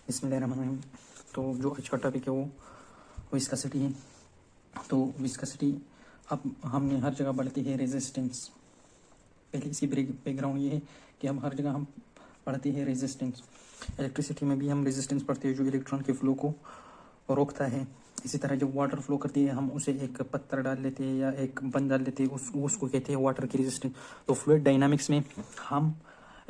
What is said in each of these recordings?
बिस्मिल्लाहिर्रहमानिर्रहीम। तो जो आज का टॉपिक है वो विस्कोसिटी है। तो विस्कोसिटी अब हमने हर जगह पढ़ते हैं रेजिस्टेंस। पहले इसकी बैकग्राउंड ये है कि हम हर जगह पढ़ते हैं रेजिस्टेंस। इलेक्ट्रिसिटी में भी हम रेजिस्टेंस पढ़ते हैं जो इलेक्ट्रॉन के फ्लो को रोकता है। इसी तरह जब वाटर फ्लो करती है हम उसे एक पत्थर डाल लेते हैं या एक बंद डाल लेते हैं, उसको कहते हैं वाटर की रेजिस्टेंस। तो फ्लूइड डायनामिक्स में हम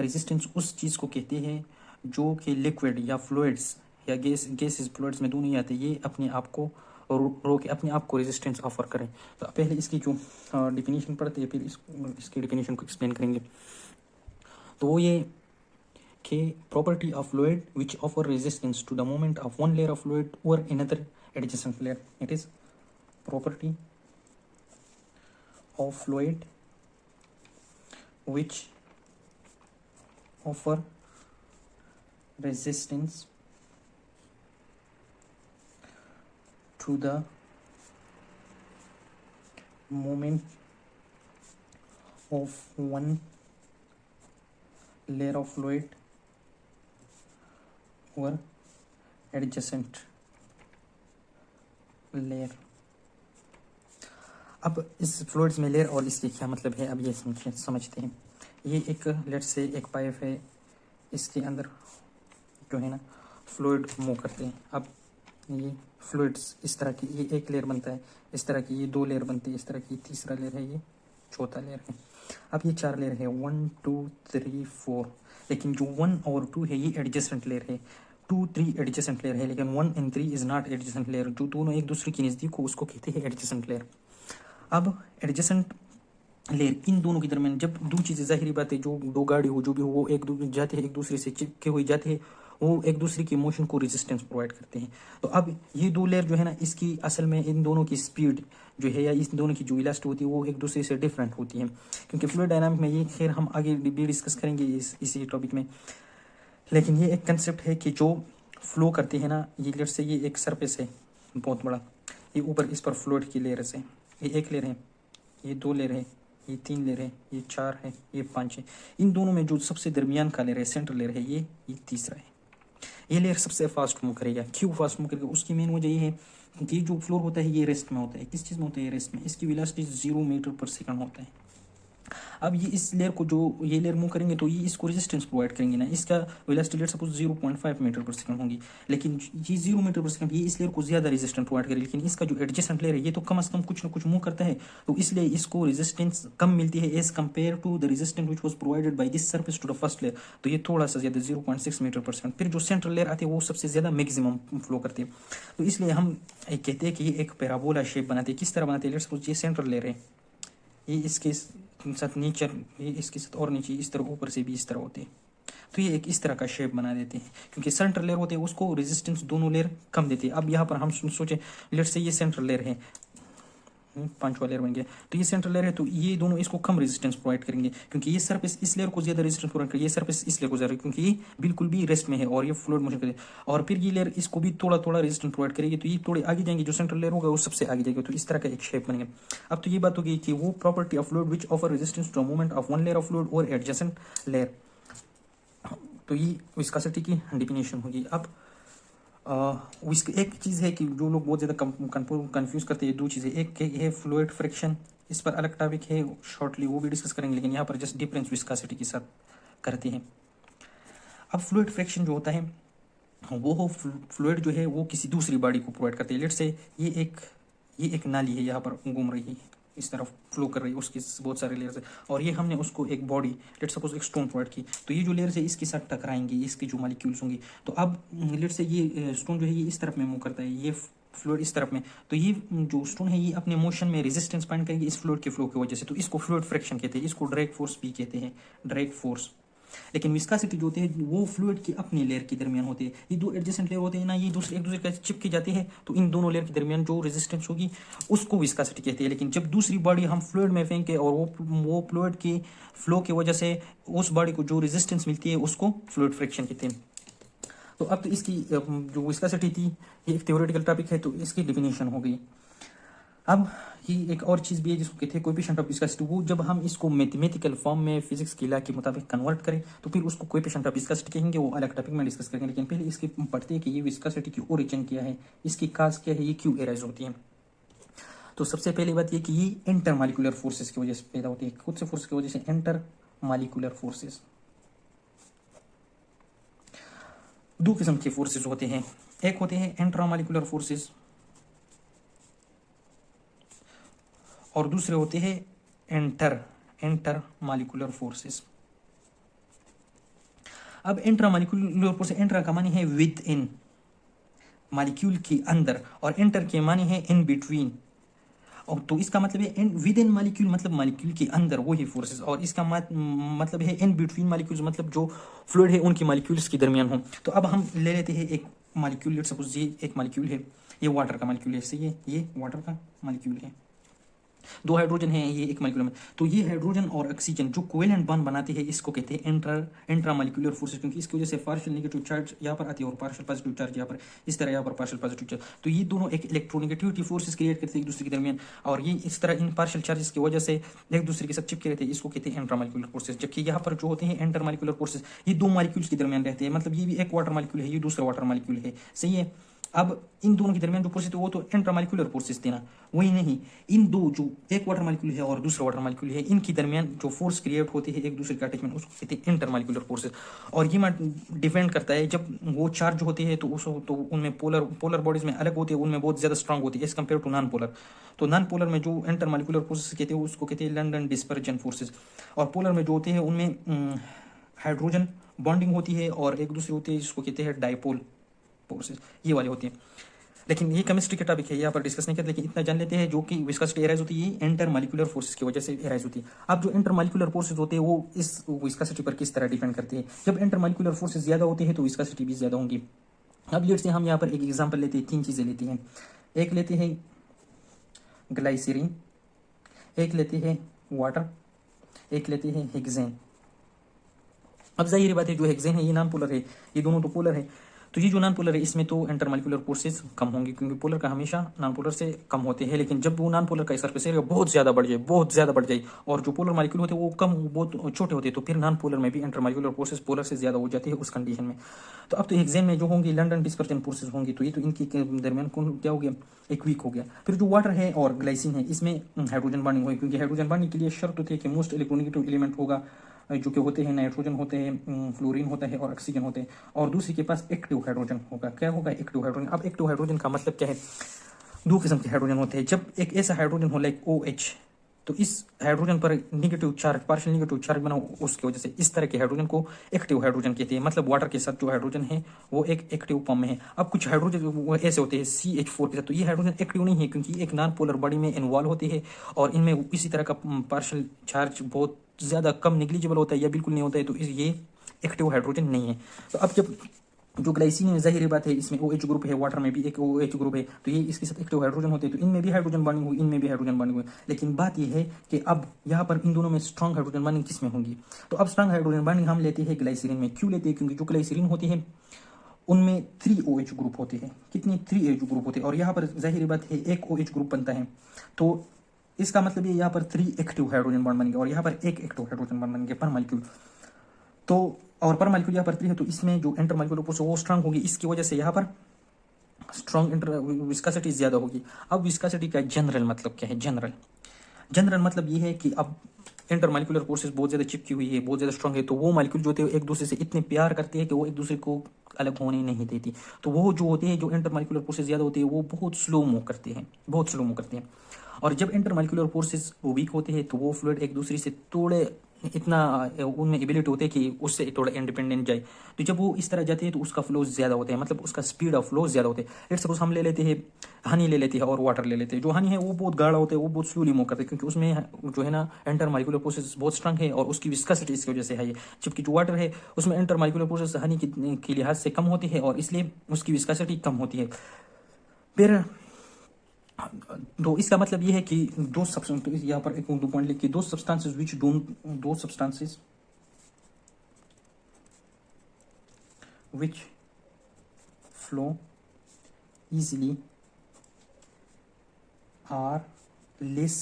रेजिस्टेंस उस चीज़ को कहते हैं जो कि लिक्विड या फ्लूइड्स या गैसेस फ्लूइड्स में दोनों ही आते हैं, ये अपने आप को रोके अपने आप को रेजिस्टेंस ऑफर करें। तो पहले इसकी जो डिफिनीशन पढ़ते हैं फिर इसकी डिफिनीशन को एक्सप्लेन करेंगे। तो वो ये कि property of fluid which offer resistance to the movement of one layer of fluid or another adjacent layer. It is property of fluid which offer resistance to the movement of one layer of fluid or adjacent layer. अब इस fluids में layer और इसके क्या मतलब है, अब ये समझते हैं। ये एक लेट से एक पाइप है, इसके अंदर जो है ना फ्लूइड मूव करते हैं। अब ये फ्लूइड्स इस तरह की, ये एक लेयर बनता है, इस तरह की ये दो लेयर बनती है, इस तरह की तीसरा लेयर है, ये चौथा लेयर है। अब ये चार लेयर है 1 2 3 4, लेकिन जो 1 और 2 है ये एडजेसेंट लेयर है। 2 3 एडजेसेंट लेयर है, लेकिन 1 and 3 is not adjacent layer. जो दोनों एक दूसरे के नज़दीक हो उसको कहते हैं एडजेसेंट लेयर। अब एडजेसेंट लेयर इन दोनों के दरमियान जब दो चीज़ें, जाहिर बात है, जो दो गाड़ी हो जो भी हो वो एक दूसरे जाते हैं, एक दूसरे से चिपके हुए जाते हैं, वो एक दूसरे की मोशन को रेजिस्टेंस प्रोवाइड करते हैं। तो अब ये दो लेयर जो है ना, इसकी असल में इन दोनों की स्पीड जो है या इस दोनों की जो वेलोसिटी होती है वो एक दूसरे से डिफरेंट होती है। क्योंकि फ्लूइड डायनामिक में ये खैर हम आगे भी डिस्कस करेंगे इसी टॉपिक में, लेकिन ये एक कंसेप्ट है कि जो फ्लो करते हैं ना, ये लेयर से ये एक सरफेस है बहुत बड़ा, ये ऊपर इस पर फ्लूइड की लेयर है, ये एक लेयर है, ये दो लेयर है, ये 3 लेयर है, ये 4 है, ये 5 है। इन दोनों में जो सबसे दरमियान का लेयर है, सेंटर लेयर है, ये तीसरा है। ये लेयर सबसे फास्ट मूव करेगा। क्यों फास्ट मूव करेगा? उसकी मेन वजह ये है कि ये जो फ्लोर होता है ये रेस्ट में होता है। किस चीज़ में होता है? रेस्ट में। इसकी वेलोसिटी 0 मीटर पर सेकंड होता है। अब ये इस लेयर को, जो ये लेयर मूव करेंगे तो ये इसको रेजिस्टेंस प्रोवाइड करेंगे ना। इसका velocity let suppose 0.5 metre per second होगी, लेकिन ये 0 मीटर पर सेकंड ये इस लेयर को ज़्यादा रेजिस्टेंस प्रोवाइड करेगी। लेकिन इसका जो एडजेसेंट लेयर है ये तो कम से कम कुछ ना कुछ मूव करता है, तो इसलिए इसको रेजिस्टेंस कम मिलती है as compare to the resistance which was provided by this surface to the first layer. तो ये थोड़ा सा ज़्यादा 0.6 मीटर पर सेकंड। फिर जो सेंट्रल लेयर आती है वो सबसे ज़्यादा मैक्सिमम फ्लो करती है। तो इसलिए हम कहते हैं कि ये एक पैराबोला शेप बनाते हैं। किस तरह बनाते हैं? लेट सपोज ये सेंट्रल लेयर है, ये इसके साथ नीचे, ये इसके साथ और नीचे इस तरह, ऊपर से भी इस तरह होते हैं। तो ये एक इस तरह का शेप बना देते हैं, क्योंकि सेंट्रल लेयर होते हैं उसको रेजिस्टेंस दोनों लेयर कम देते हैं। अब यहाँ पर हम सोचे लेयर से ये सेंट्रल लेयर है, 5वां लेयर बन गया, तो ये सेंट्रल लेयर है, तो ये दोनों इसको कम रेजिस्टेंस प्रोवाइड करेंगे, क्योंकि ये सरफेस इस लेयर को ज्यादा रेजिस्टेंस प्रोवाइड करेगी, ये सरफेस इस लेयर को ज्यादा, क्योंकि ये बिल्कुल भी रेस्ट में है और ये फ्लूइड मोशन करेगी। और फिर ये लेयर इसको भी थोड़ा थोड़ा रेजिस्टेंस प्रोवाइड करेगी, तो ये थोड़े आगे जाएंगे, जो सेंट्रल लेयर होगा वो सबसे आगे जाएगा। तो इस तरह का एक शेप बनेगा। अब तो ये बात होगी कि वो property of fluid which offer resistance to movement of one layer of fluid और एडजेसेंट लेयर। तो ये विस्कोसिटी की डिफिनेशन होगी। अब एक चीज़ है कि जो लोग बहुत ज़्यादा कंफ्यूज करते हैं, दो चीज़ें, एक है फ्लूइड फ्रिक्शन, इस पर अलग टॉपिक है, शॉर्टली वो भी डिस्कस करेंगे, लेकिन यहाँ पर जस्ट डिफरेंस विस्कोसिटी के साथ करते हैं। अब फ्लूइड फ्रिक्शन जो होता है वो फ्लूइड जो है वो किसी दूसरी बॉडी को प्रोवाइड करते हैं। लेट से ये एक नाली है, यहाँ पर घूम रही है, इस तरफ फ्लो कर रही है, उसके बहुत सारे लेयर्स है, और ये हमने उसको एक बॉडी, लेट सपोज एक स्टोन प्रोवाइड की, तो ये जो लेयर्स है इसके साथ टकराएंगे, इसकी जो मॉलिक्यूल्स होंगी। तो अब लेट से ये स्टोन जो है ये इस तरफ में मूव करता है, ये फ्लूइड इस तरफ में, तो ये जो स्टोन है ये अपने मोशन में रेजिस्टेंस फाइंड करेंगे इस फ्लूइड के फ्लो की वजह से। तो इसको फ्लूइड फ्रिक्शन कहते हैं, इसको ड्रैग फोर्स भी कहते हैं, ड्रैग फोर्स। लेकिन विस्कोसिटी जो होती है वो फ्लूइड की अपनी लेयर के दरमियान होती है। ये दो एडजेसेंट लेयर होते हैं ना, ये एक दूसरे के चिपके जाते हैं, तो इन दोनों लेयर के दरमियान जो रेजिस्टेंस होगी उसको विस्कोसिटी कहते हैं। लेकिन जब दूसरी बॉडी हम फ्लूइड में फेंके और वो फ्लूइड की फ्लो की वजह से उस बॉडी को जो रेजिस्टेंस मिलती है उसको फ्लूइड फ्रिक्शन कहते हैं। तो अब तो इसकी जो विस्कोसिटी थी ये एक थ्योरेटिकल टॉपिक है, तो इसकी डिफिनेशन हो गई। अब ये एक और चीज़ भी है जिसको कहते हैं कोएफिशिएंट ऑफ विस्कोसिटी। वो जब हम इसको मैथमेटिकल फॉर्म में फिजिक्स की लॉ के मुताबिक कन्वर्ट करें तो फिर उसको कोएफिशिएंट ऑफ विस्कोसिटी कहेंगे, वो अलग टॉपिक में डिस्कस करेंगे। लेकिन पहले इसके पढ़ते हैं कि ये विस्कोसिटी की ओरिजिन क्या है, इसकी काज क्या है, ये क्यों एराइज होती है। तो सबसे पहली बात ये कि ये इंटर मालिकुलर फोर्सेस की वजह से पैदा होती है, कुछ से फोर्स की वजह से इंटर मालिकुलर फोर्सेस। दो किस्म के फोर्सेस होते हैं, एक होते हैं इंट्रा मालिकुलर फोर्सेस और दूसरे होते हैं इंटर मालिकुलर फोर्सेस। अब इंट्रा मालिकुलर फोर्स, इंट्रा का मानी है विद इन, मालिक्यूल के अंदर, और इंटर के मानी है इन बिटवीन। और तो इसका मतलब है इन विद इन मालिक्यूल मतलब मालिक्यूल के अंदर वो ही फोर्सेस, और इसका मतलब है इन बिटवीन मालिक्यूल्स मतलब जो फ्लूइड है उनकी मालिक्यूल्स के दरमियान हो। तो अब हम ले लेते हैं एक मालिक्यूल, लेट्स सपोज ये एक मालिक्यूल है, ये वाटर का मालिक्यूल है, सही है, ये वाटर का मालिक्यूल है, दो हाइड्रोजन है ये एक मालिक्यूल में। तो ये हाइड्रोजन और ऑक्सीजन जो कोवेलेंट बॉन्ड बनाते हैं इसको कहते हैं इंट्रा मालिक्यूलर फोर्सेस, क्योंकि इसकी वजह से पार्शियल नेगेटिव चार्ज यहाँ पर आती है और पार्शियल पॉजिटिव चार्ज यहाँ पर, इस तरह यहाँ पर पार्शियल पॉजिटिव चार्ज। तो ये दोनों एक इलेक्ट्रोनेगेटिविटी फोर्सेस क्रिएट करते हैं एक दूसरे के दरमियान, और ये इस तरह इन पार्शियल चार्जेस की वजह से एक दूसरे के साथ चिपके रहते हैं, इसको कहते हैं इंट्रा मालिक्यूलर फोर्सेस। जबकि यहाँ पर जो होते हैं इंटर मालिक्यूलर फोर्सेस ये दो मालिक्यूल्स के दरमियान रहते हैं, मतलब ये भी एक वाटर मालिक्यूल है, ये दूसरा वाटर मालिक्यूल है, सही है। अब इन दोनों के दरमियान जो फोर्सेस थे वो तो इंट्रामालिक्यूलर फोर्सेस थे ना, वही नहीं, इन दो जो एक वाटर मालिक्यूल है और दूसरा वाटर मालिक्यूल है इनके दरमियान जो फोर्स क्रिएट होती है एक दूसरे के अटैचमेंट, उसको कहते हैं इंटरमालिक्यूलर फोर्सेस। और ये डिपेंड करता है जब वो चार्ज होते हैं तो उनमें पोलर बॉडीज में अलग होती है, उनमें बहुत ज्यादा स्ट्रांग होती है as compare to non polar. तो नॉन पोलर में जो इंटरमालिक्यूलर फोर्सेस कहते हैं उसको कहते हैं लंडन डिस्पर्जन फोर्सेस, और पोलर में जो होते हैं उनमें हाइड्रोजन बॉन्डिंग होती है और एक दूसरे होती है जिसको कहते हैं डाइपोल फोर्सेस, ये वाले होती हैं। लेकिन ये केमिस्ट्री का टॉपिक है, यहाँ पर डिस्कस नहीं करते, लेकिन इतना जान लेते हैं जो कि विस्कोसिटी एराइज होती है इंटर मालिकुलर फोर्सेस की वजह से एराइज होती है। अब जो इंटर मालिकुलर फोर्सेस होते हैं वो इस विस्कोसिटी पर किस तरह डिपेंड करते हैं, जब इंटर मालिकुलर फोर्सेस ज्यादा होते हैं तो विस्कोसिटी भी ज्यादा होंगी। अब लेट्स से हम यहाँ पर एक एग्जांपल लेते हैं, तीन चीजें लेते हैं, एक लेते हैं ग्लाइसरीन, एक लेते हैं वाटर, एक लेते हैं हेक्सेन। अब जाहिर बात है जो हेक्सेन है ये नॉन पोलर है, ये दोनों तो पोलर है, तो ये जो नॉन पोलर है इसमें तो इंटरमालिकुलर फोर्सेस कम होंगी क्योंकि पोलर का हमेशा नॉन पोलर से कम होते हैं। लेकिन जब वो नॉन पोलर का सरफेस एरिया बहुत ज्यादा बढ़ जाए, बहुत ज्यादा बढ़ जाए, और जो पोलर मालिक्यूल होते हैं वो कम बहुत छोटे होते हैं, तो फिर नॉन पोलर में भी इंटरमालिकुलर फोर्सेस पोलर से ज्यादा हो जाती है उस कंडीशन में। तो अब तो हेक्सेन में जो होंगी लंडन डिस्पर्जन फोर्सेस होंगी, तो ये तो इनके दरमियान कौन क्या हो गया, एक वीक हो गया। फिर जो वाटर है और ग्लाइसिन है इसमें हाइड्रोजन बॉन्डिंग होगी, क्योंकि हाइड्रोजन बॉन्डिंग के लिए शर्त होती है कि मोस्ट इलेक्ट्रोनेगेटिव एलिमेंट होगा, जो कि होते हैं नाइट्रोजन होते हैं, फ्लोरीन होता है और ऑक्सीजन होते हैं, और दूसरे के पास एक्टिव हाइड्रोजन होगा। क्या होगा, एक्टिव हाइड्रोजन। अब एक्टिव हाइड्रोजन का मतलब क्या है, दो किस्म के हाइड्रोजन होते हैं। जब एक ऐसा हाइड्रोजन हो लाइक OH, तो इस हाइड्रोजन पर negative charge, partial negative charge बना उसकी वजह से इस तरह के हाइड्रोजन को एक्टिव हाइड्रोजन कहते हैं। मतलब वाटर के साथ जो हाइड्रोजन है वो एक एक्टिव फॉर्म में है। अब कुछ हाइड्रोजन वो ऐसे होते हैं CH4 के साथ, तो ये हाइड्रोजन एक्टिव नहीं है क्योंकि एक नॉन पोलर बॉडी में इन्वॉल्व होती है और इनमें इसी तरह का पार्शियल चार्ज बहुत ज्यादा कम निग्लिजिबल होता है या बिल्कुल नहीं होता है, तो ये एक्टिव हाइड्रोजन नहीं है। तो अब जब जो ग्लाइसिन है जाहिर बात है इसमें OH ग्रुप है, वाटर में भी एक OH ग्रुप है, तो ये इसके साथ एक्टिव हाइड्रोजन होते हैं, तो इनमें भी हाइड्रोजन बॉन्डिंग हुई, इनमें भी हाइड्रोजन बॉन्डिंग हुई। लेकिन बात यह है कि अब यहाँ पर इन दोनों में स्ट्रॉन्ग हाइड्रोजन बॉन्डिंग किसमें होंगी, तो अब स्ट्रॉन्ग हाइड्रोजन बॉन्डिंग हम लेते हैं ग्लाइसिन में। क्यों लेते हैं, क्योंकि जो ग्लाइसिन होती है उनमें 3 OH ग्रुप होते हैं, कितने 3 OH ग्रुप होते हैं, और यहाँ पर जाहिर बात है एक OH ग्रुप बनता है, तो इसका मतलब ये यहाँ पर 3 एक्टिव हाइड्रोजन बॉन्ड बनेंगे और यहाँ पर एक एक्टिव हाइड्रोजन बॉन्ड बनेंगे पर मालिक्यूल। तो और पर मालिक्यूल यहाँ पर 3 है, तो इसमें जो इंटर मालिक्यूलर फोर्स वो स्ट्रांग होगी, इसकी वजह से यहाँ पर स्ट्रॉन्ग इंटर विस्कोसिटी ज्यादा होगी। अब विस्कोसिटी का जनरल मतलब क्या है, जनरल मतलब ये है कि अब इंटर मालिक्यूलर फोर्सेस बहुत ज्यादा चिपकी हुई है, बहुत ज्यादा स्ट्रांग है, तो वो मालिक्यूल जो होते हैं एक दूसरे से इतने प्यार करते हैं कि वो एक दूसरे को अलग होने नहीं देती। तो वो जो होते हैं जो इंटर मालिक्यूलर फोर्सेस ज्यादा होती है वो बहुत स्लो मूव करते हैं, बहुत स्लो मूव करते हैं। और जब इंटर मालिक्यूलर फोर्सेस वीक होते हैं तो वो फ्लूइड एक दूसरे से थोड़े इतना उनमें एबिलिटी होती है कि उससे थोड़ा इंडिपेंडेंट जाए। तो जब वो इस तरह जाते हैं तो उसका फ्लो ज्यादा होता है, मतलब उसका स्पीड ऑफ फ्लो ज्यादा होते हैं। लेट्स सपोज हम ले लेते हैं हनी ले लेते हैं और वाटर ले लेते हैं। जो हनी है वो बहुत गाढ़ा होता है, वो बहुत स्लोली मूव करते हैं क्योंकि उसमें जो है ना इंटर मालिक्यूलर प्रोसेस बहुत स्ट्रांग है और उसकी विस्कोसिटी इसकी वजह से है। जबकि जो वाटर है उसमें इंटर मालिक्यूलर प्रोसेस हनी के लिहाज से कम होती है और इसलिए उसकी विस्कोसिटी कम होती है। फिर तो इसका मतलब ये है कि दो सब्सटेंस, तो यहाँ पर एक दो पॉइंट लिख के, दो सब्सटेंसेस विच डोंट, दो substances which flow easily are less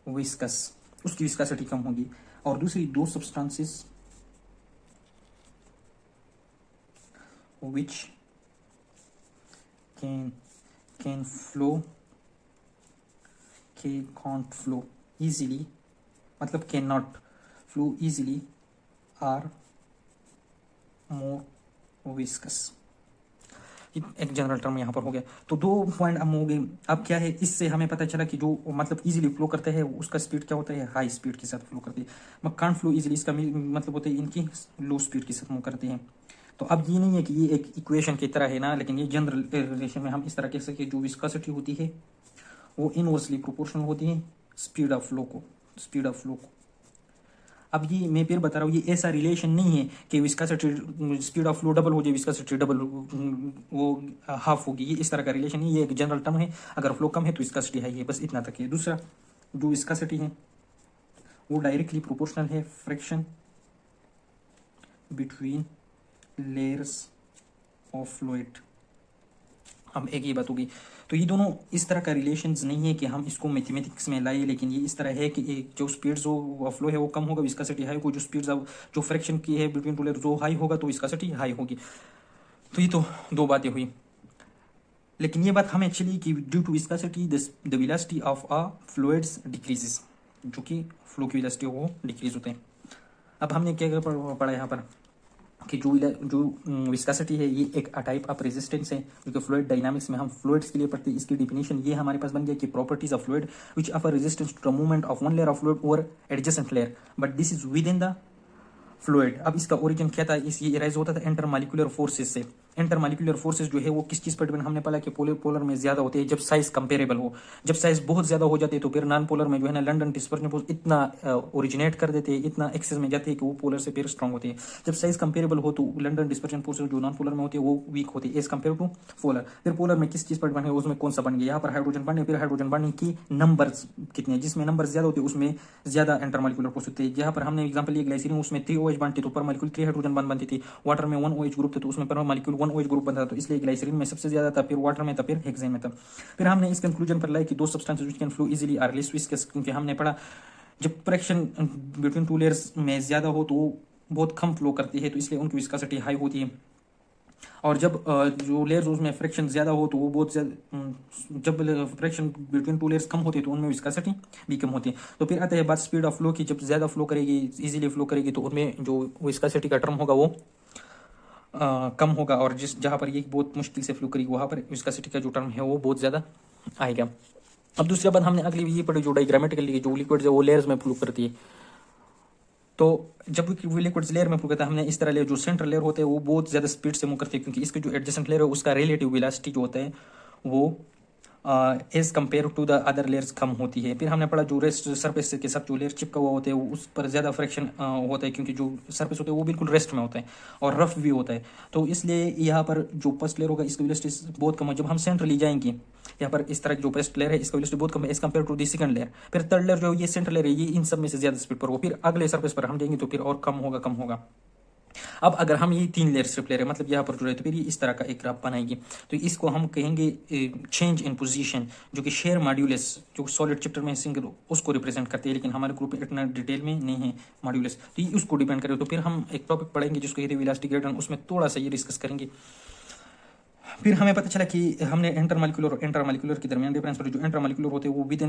viscous, उसकी विस्कासिटी कम होगी। और दूसरी दो substances which can flow can't flow easily, मतलब can not flow easily are more viscous. एक जनरल टर्म यहाँ पर हो गया। तो दो पॉइंट अब हो गए। अब क्या है, इससे हमें पता चला कि जो मतलब इजीली फ्लो करते हैं उसका स्पीड क्या होता है, हाई स्पीड के साथ फ्लो करती है। मगर कांट फ्लो इजीली, इसका मतलब होता है इनकी लो स्पीड के साथ मूव करते हैं। तो अब ये नहीं है कि ये एक इक्वेशन की तरह है ना, लेकिन ये जनरल रिलेशन में हम इस तरह कह सकते हैं, जो विस्कोसिटी होती है वो इनवर्सली प्रोपोर्शनल होती है स्पीड ऑफ फ्लो को। अब ये मैं फिर बता रहा हूँ, ये ऐसा रिलेशन नहीं है कि viscosity speed of flow double हो जाए, विस्कोसिटी डबल वो हाफ होगी। ये इस तरह का रिलेशन नहीं, ये एक जनरल टर्म है। अगर फ्लो कम है तो विस्कोसिटी हाई है, बस इतना तक है। दूसरा जो विस्कोसिटी है वो डायरेक्टली प्रोपोर्शनल है friction between layers of fluid. अब एक ही बात होगी। तो ये दोनों इस तरह का रिलेशंस नहीं है कि हम इसको मैथमेटिक्स में लाए, लेकिन ये इस तरह है कि जो स्पीड जो फ्लो है वो कम होगा, विस्कोसिटी हाई होगी। जो स्पीड जो फ्रिक्शन की है बिटवीन टू लेयर जो हाई होगा तो विस्कोसिटी हाई होगी। तो ये तो दो बातें हुई, लेकिन ये बात हमें चली कि due to viscosity the velocity of a fluids decreases, जो कि फ्लो की वेलोसिटी वो डिक्रीज होते हैं। अब हमने क्या पढ़ा यहाँ पर कि जो विस्कोसिटी है ये एक टाइप ऑफ रेजिस्टेंस है, क्योंकि फ्लूइड डायनामिक्स में हम फ्लूइड्स के लिए पढ़ते हैं। इसकी डिफिनेशन ये हमारे पास बन गया कि properties of fluid which offer resistance to the movement of one layer of fluid over adjacent layer, but this is within the fluid. अब इसका ओरिजिन क्या था, ये इराइज होता था इंटरमॉलिक्यूलर फोर्सेस से। इंटरमॉलिक्यूलर फोर्सेस जो है वो किस चीज पर डिपेंड, हमने पढ़ा कि पोलर में ज्यादा होते हैं जब साइज कंपेरेबल हो। जब साइज बहुत ज्यादा हो जाते हैं तो फिर नॉन पोलर में जो है ना लंडन डिस्पर्जन फोर्स इतना ओरिजिनेट कर देते हैं, इतना एक्सेस में जाते हैं कि वो पोलर से फिर स्ट्रॉन्ग होते हैं। जब साइज कंपेरेबल हो तो लंडन डिस्पर्जन फोर्स जो नॉन पोलर में होती है वो वीक होती है एज कम्पेयर टू पोलर। फिर पोलर में किस चीज पर डिपेंड है, उसमें कौन सा बन गया, यहाँ पर हाइड्रोजन बने, फिर हाइड्रोजन बनने की नंबर कितने हैं, जिसमें नंबर ज्यादा होते हैं उसमें ज्यादा इंटरमॉलिक्यूलर फोर्स होते हैं। यहाँ पर हमने एग्जाम्पल लिया ग्लाइसिन, उसमें 3 OH बनती तो पर मॉलिक्यूल 3 हाइड्रोजन बन बनती थी। वाटर में 1 OH ग्रुप थे तो उसमें पर मॉलिक्यूल 1 OH ग्रुप बनता था, तो इसलिए ग्लाइसरीन में सबसे ज्यादा था, फिर वाटर में था, फिर हेक्सेन में था। फिर हमने इस कंक्लूजन पर लाया कि दो substances which can flow easily are less viscous, क्योंकि हमने पढ़ा जब फ्रिक्शन बिटवीन टू लेयर्स में ज्यादा हो तो वो बहुत कम फ्लो करती है, तो इसलिए उनकी विस्कोसिटी हाई होती है। और जब जो लेयर्स उसमें फ्रिक्शन ज्यादा हो तो वो बहुत ज्यादा, जब फ्रिक्शन बिटवीन टू लेयर्स कम होती है तो उनमें विस्कोसिटी भी कम होती है। तो फिर आता है बात स्पीड ऑफ फ्लो की, जब ज्यादा फ्लो करेगी, इजीली फ्लो करेगी, तो उनमें जो विस्कोसिटी का टर्म होगा वो कम होगा, और जिस जहाँ पर ये बहुत मुश्किल से फ्लो करेगी वहाँ पर विस्कोसिटी का जो टर्म है वो बहुत ज़्यादा आएगा। अब दूसरी बात हमने अगली ये पढ़ी, जो डायग्रामेटिकली जो लिक्विड है वो लेयर्स में फ्लो करती है। तो जब लिक्विड लेयर में फ्लो करता है, हमने इस तरह लेयर जो सेंट्रल लेयर होते हैं वो बहुत ज़्यादा स्पीड से मूव करते हैं, क्योंकि इसके जो एडजेसेंट लेयर है उसका रिलेटिव वेलोसिटी जो होता है वो as compare to the other layers कम होती है। फिर हमने पढ़ा जो रेस्ट सरफेस के साथ जो लेयर चिपका हुआ होता है उस पर ज़्यादा फ्रिक्शन होता है, क्योंकि जो सरफेस होता है वो बिल्कुल रेस्ट में होता है और रफ भी होता है। तो इसलिए यहाँ पर जो फर्स्ट लेयर होगा इसकी वेलोसिटी बहुत कम है। जब हम सेंट्रली जाएंगे यहाँ पर इस तरह की जो फर्स्ट लेयर है इसका वेलोसिटी बहुत कम है as compare to the second layer. फिर थर्ड लेयर जो ये सेंट्रल लेयर है ये इन सब में से ज़्यादा स्पीड पर हो, फिर अगले सरफेस पर हम जाएंगे तो फिर और कम होगा। अब अगर हम ये 3 लेयर स्ट्रिप ले रहे हैं, मतलब यहाँ पर जुड़े, तो फिर ये इस तरह का एक ग्राफ बनाएंगे। तो इसको हम कहेंगे चेंज इन पोजीशन, जो कि शेयर मॉड्यूलस जो सॉलिड चैप्टर में सिंगल उसको रिप्रेजेंट करते हैं, लेकिन हमारे ग्रुप में इतना डिटेल में नहीं है मॉड्यूलस, तो ये उसको डिपेंड करे। तो फिर हम एक टॉपिक पढ़ेंगे जिसको कहते हैं वेलोसिटी ग्रेडियंट, उसमें थोड़ा सा ये डिस्कस करेंगे। फिर हमें पता चला कि हमने इंटरमॉलिक्यूलर और इंटरमॉलिक्यूलर के दरमियान डिफरेंस पढ़ी। जो इंटरमॉलिक्यूलर होते हैं वो विद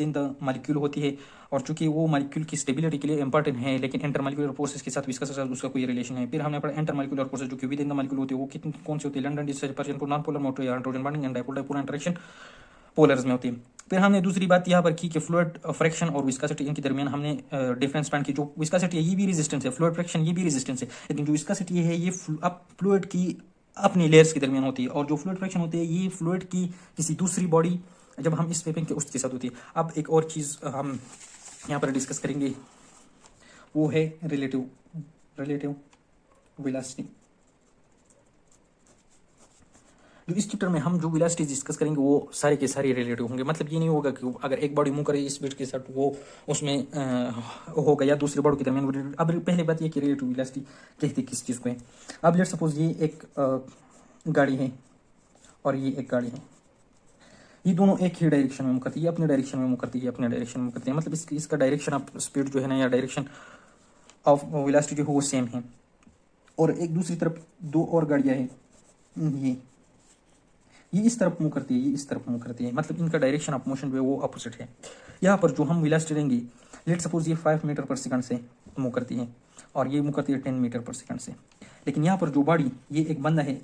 इन द मॉलिक्यूल होती है, और चूंकि वो मॉलिक्यूल की स्टेबिलिटी के लिए इंपॉर्टेंट है, लेकिन इंटरमॉलिक्यूलर फोर्सेस के साथ उसका कोई रिलेशन है। फिर हमने पढ़ा इंटरमॉलिक्यूलर फोर्सेस जो कि विद इन द मॉलिक्यूल होती है वो कितनी कौन सी होती है, लंडन डिस्पर्जन को नॉन पोलर में होती है, hydrogen bonding and dipole interaction polars में होती है। फिर हमने दूसरी बात यहाँ पर की कि फ्लूइड फ्रिक्शन और विस्कोसिटी इनके दरमियान हमने डिफरेंस फाइंड की। जो विस्कोसिटी है ये भी रेजिस्टेंस है, फ्लूइड फ्रिक्शन ये भी रेजिस्टेंस है, लेकिन जो विस्कोसिटी है ये फ्लूइड की अपनी लेयर्स के दरमियान होती है, और जो फ्लूइड फ्रिक्शन होती है ये फ्लूइड की किसी दूसरी बॉडी जब हम इस पे फेंकते उसके साथ होती है। अब एक और चीज़ हम यहाँ पर डिस्कस करेंगे वो है रिलेटिव वेलोसिटी। जो इस चैप्टर में हम जो वेलोसिटी डिस्कस करेंगे वो सारे के सारे रिलेटिव होंगे। मतलब ये नहीं होगा कि अगर एक बॉडी मूव करे इस स्पीड के साथ वो उसमें होगा या दूसरी बॉडी के दरमियान। अब पहले बात ये कि रिलेटिव वेलोसिटी कहती किस चीज़ को है। अब लेट्स सपोज ये एक गाड़ी है और ये एक गाड़ी है, ये दोनों एक ही डायरेक्शन में मूव करती है, अपने डायरेक्शन में मूव करती है, अपने डायरेक्शन में मूव करती है, मतलब इसका डायरेक्शन ऑफ स्पीड जो है ना, या डायरेक्शन ऑफ वेलोसिटी जो है वो सेम है। और एक दूसरी तरफ दो और गाड़ियां हैं, ये इस तरफ मूव करती है, ये इस तरफ मूव करती है, मतलब इनका डायरेक्शन ऑफ मोशन जो है वो अपोजिट है। यहाँ पर जो हम वेलोसिटी लेंगे, लेट सपोज ये 5 मीटर पर सेकंड से मूव करती है और ये मूव करती है 10 मीटर पर सेकंड से। लेकिन यहाँ पर जो बॉडी, ये एक बंदा है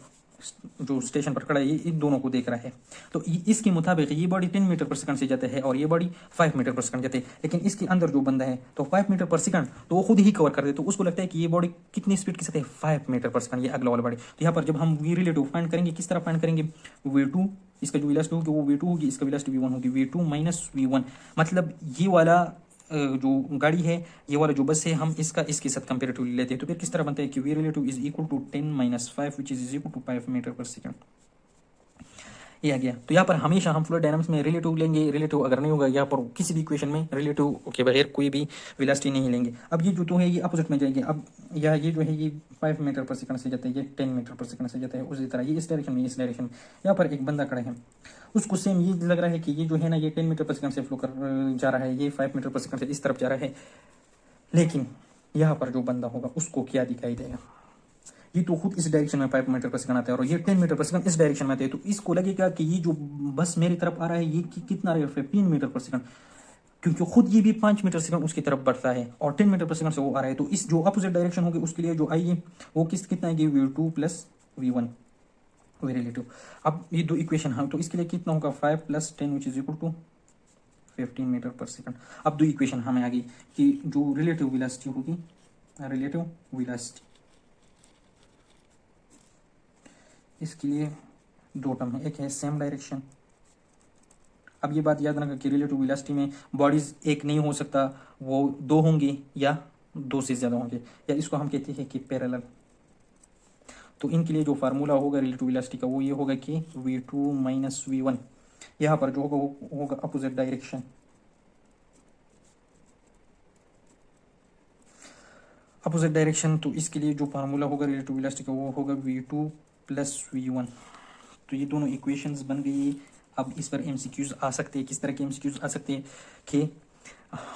जो स्टेशन पर खड़ा है, ये इन दोनों को देख रहा है, तो इसके मुताबिक ये बॉडी 10 मीटर पर सेकंड से जाता है और ये बॉडी 5 मीटर पर सेकंड जाते हैं। लेकिन इसके अंदर जो बंदा है तो 5 मीटर पर सेकंड तो वो खुद ही कवर कर दे, तो उसको लगता है कि ये बॉडी कितनी स्पीड के साथ है, 5 मीटर पर सेकंड, ये अगला वाला बॉडी। तो यहाँ पर जब हम वी रिलेटिव फाइंड करेंगे, किस तरह फाइंड करेंगे, v2, इसका जो वेलोसिटी होगी वो v2 होगी, इसका वेलोसिटी v1 होगी, v2 माइनस v1, मतलब ये वाला जो गाड़ी है, ये वाला जो बस है, हम इसके साथ कंपेरेटिवली लेते हैं, तो फिर किस तरह बनता है कि V relative is equal to 10 minus 5 which is equal to 5 meter per second. ये आ गया। तो यहाँ पर हमेशा हम फ्लूइड डायनामिक्स में रिलेटिव लेंगे, रिलेटिव अगर नहीं होगा यहाँ पर किसी भी इक्वेशन में रिलेटिव के बगैर कोई भी वेलोसिटी नहीं लेंगे। अब ये जो तो है ये अपोजिट में जाएंगे, अब ये जो है ये 5 मीटर पर सेकंड से जाता है, ये 10 मीटर पर सेकंड से जाता है, उसी तरह ये इस डायरेक्शन में, इस डायरेक्शन में। यहाँ पर एक बंदा खड़ा है, उसको सेम ये लग रहा है कि ये जो है ना ये 10 मीटर पर सेकंड से फ्लो कर जा रहा है, ये 5 मीटर पर सेकंड से इस तरफ जा रहा है। लेकिन यहाँ पर जो बंदा होगा उसको क्या दिखाई देगा, ये तो खुद इस डायरेक्शन में 5 मीटर पर सेकंड आता है और ये 10 मीटर पर सेकंड इस डायरेक्शन में आते हैं, तो इसको लगेगा कि ये जो बस मेरी तरफ आ रहा है ये कितना रहेगा, 15 मीटर पर सेकंड, क्योंकि खुद ये भी 5 मीटर सेकंड उसकी तरफ बढ़ता है और 10 मीटर पर सेकंड से वो आ रहा है। तो इस जो अपोजिट डायरेक्शन होगी उसके लिए जो आएगी वो कितना आएगी, v2 प्लस v1 वे रिलेटिव। अब ये दो इक्वेशन है, तो इसके लिए कितना होगा, 5 plus 10 which is equal to 15 meter per second. अब दो इक्वेशन हमें आ गई कि जो रिलेटिव वेलोसिटी होगी, रिलेटिव वेलोसिटी, इसके लिए दो टर्म है, एक है सेम डायरेक्शन। अब ये बात याद रखना कि रिलेटिव वेलोसिटी में बॉडीज एक नहीं हो सकता, वो दो होंगे या दो से ज्यादा होंगे, या इसको हम कहते हैं कि पैरेलल। तो इनके लिए जो फार्मूला होगा रिलेटिव वेलोसिटी का वो ये होगा कि v2 माइनस v1, यहाँ पर जो होगा वो होगा अपोजिट डायरेक्शन। अपोजिट डायरेक्शन, तो इसके लिए जो फार्मूला होगा रिलेटिव वेलोसिटी का वो होगा v2 प्लस v1। तो ये दोनों इक्वेशंस बन गई। अब इस पर एमसीक्यूज आ सकते हैं, किस तरह के एमसीक्यूज आ सकते हैं कि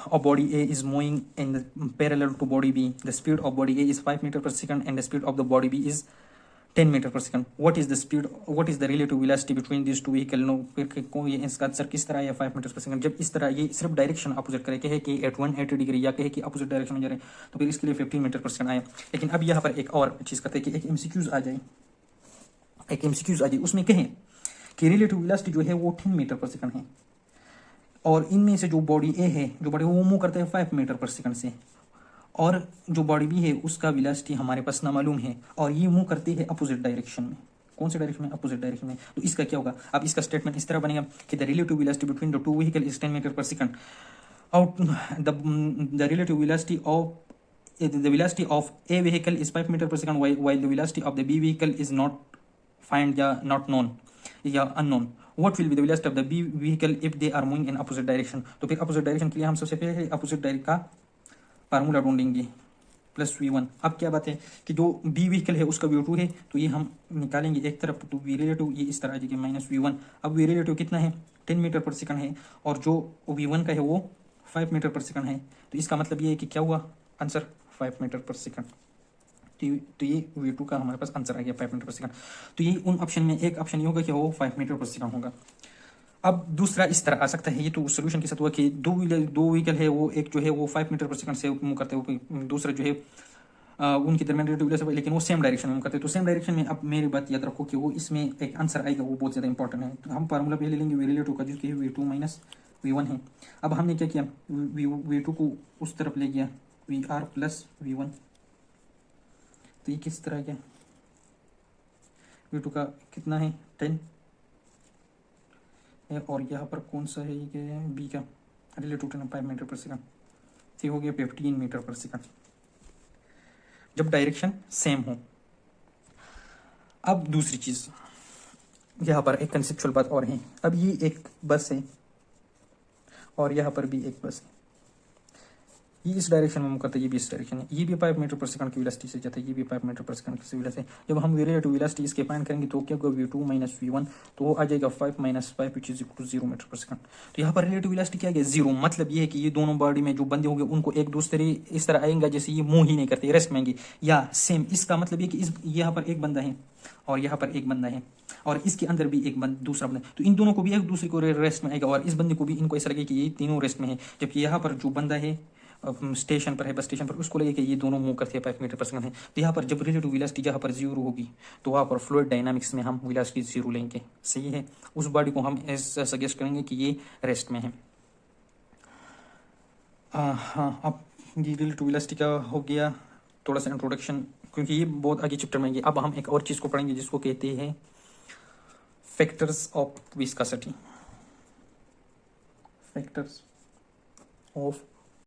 a body A is moving in the parallel to body B. The speed of body A is 5 meter per second and the speed of the body B is 10 metre per second. What is the speed, what is the relative velocity between this two vehicle. No, फिर ये इसका answer किस तरह है, 5 meter per second. जब इस तरह ये सिर्फ डायरेक्शन अपोजिट करे, कहे कि एट 180 डिग्री, या कहे कि अपोजिट डायरेक्शन में जा रहे हैं, तो फिर इसके लिए 15 मीटर पर सेकंड आया। लेकिन अब यहाँ पर एक और चीज करते हैं कि एक एमसीक्यूज आ जाए, एक एमसीक्यूज आ जाए, उसमें कहें कि रिलेटिव वेलोसिटी जो है वो 10 मीटर पर सेकंड है और इनमें से जो बॉडी ए है, जो बॉडी वो मूव करता है 5 मीटर पर सेकंड से, और जो बॉडी बी है उसका वेलोसिटी हमारे पास ना मालूम है और ये मूव करती है अपोजिट डायरेक्शन में। कौन से डायरेक्शन में, अपोजिट डायरेक्शन में। तो इसका क्या होगा, अब इसका स्टेटमेंट इस तरह बनेगा कि the relative velocity between the two vehicle is 10 metre per second. Out the relative velocity of the velocity of a vehicle is 5 meter per second while the velocity of the b vehicle is not find या not known या unknown. What will be the velocity of the b vehicle if they are moving in opposite direction। तो फिर opposite direction के लिए हम सबसे पहले opposite direction का फार्मूला ढूंढेंगे, प्लस v1। अब क्या बात है कि जो b व्हीकल है उसका v2 है, तो ये हम निकालेंगे एक तरफ, तो v रिलेटिव ये इस तरह आ जाएगी माइनस v1। अब v रिलेटिव कितना है, 10 मीटर पर सेकंड है और जो v1 का है वो 5 मीटर पर सेकंड है। तो इसका मतलब ये है कि क्या हुआ आंसर, 5 मीटर पर सेकंड। तो ये v2 का हमारे पास आंसर आ गया 5 मीटर पर सेकंड। तो ये उन ऑप्शन में एक ऑप्शन ये होगा कि वो 5 मीटर पर सेकंड होगा। अब दूसरा इस तरह आ सकता है, ये तो सोल्यूशन के साथ हुआ कि दो व्हीकल है, वो एक जो है वो 5 मीटर पर सेकंड से मूव करते हैं, दूसरा जो है उनके दरमियान रिलेटिव वेलोसिटी, लेकिन वो सेम डायरेक्शन में मूव करते हैं। तो सेम डायरेक्शन में, अब मेरी बात याद रखो कि वो इसमें एक आंसर आएगा वो बहुत ज़्यादा इंपॉर्टेंट है। तो हम फार्मूला पहले लेंगे वी रिलेटिव का, जिसकी v2 माइनस v1 है। अब हमने क्या किया, v2 को उस तरफ ले गया, vr प्लस v1। तो ये किस तरह गया, v2 का कितना है 10 है और यहाँ पर कौन सा है ये b का रिलेटिव 10 5 मीटर पर सेकंड, तो हो गया 15 मीटर पर सेकंड जब डायरेक्शन सेम हो। अब दूसरी चीज यहाँ पर एक कंसेप्चुअल बात और है। अब ये एक बस है और यहाँ पर भी एक बस है, ये इस डायरेक्शन में मूव करता है, ये भी इस डायरेक्शन है, ये भी 5 मीटर पर सेकंड की वेलोसिटी से जाता है, ये भी 5 मीटर पर सेकंड की वेलोसिटी से। जब हम रिलेटिव वेलोसिटी इसके फाइंड करेंगे तो क्या होगा, v2 माइनस v1, तो वो आ जाएगा 5 minus 5 which is equal to 0 meter per second. तो यहाँ पर रिलेटिव वेलोसिटी क्या है, 0। मतलब ये है कि ये दोनों बॉडी में जो बंदे होंगे उनको एक दूसरे इस तरह आएंगे जैसे ये मूव ही नहीं करते, रेस्ट में आएंगे, या सेम। इसका मतलब ये कि इस यहाँ पर एक बंदा है और यहाँ पर एक बंदा है और इसके अंदर भी एक दूसरा बंदा, तो इन दोनों को भी एक दूसरे को रेस्ट में आएगा और इस बंदे को भी, इनको ऐसा लगे कि ये तीनों रेस्ट में है। जबकि यहाँ पर जो बंदा है स्टेशन पर है, बस स्टेशन पर, उसको लगे कि ये दोनों मूव करते हैं 5 मीटर पर सेकंड है। तो यहाँ पर जब रिलेटिव वेलोसिटी जहाँ पर 0 होगी तो वहाँ पर फ्लूइड डायनामिक्स में हम वेलोसिटी 0 लेंगे। सही है, उस बॉडी को हम ऐसा सजेस्ट करेंगे कि ये रेस्ट में है। हाँ, अब ये रिलेटिव वेलोसिटी का हो गया थोड़ा सा इंट्रोडक्शन, क्योंकि ये बहुत आगे चैप्टर में आएंगे। अब हम एक और चीज़ को पढ़ेंगे जिसको कहते हैं factors of viscosity, factors of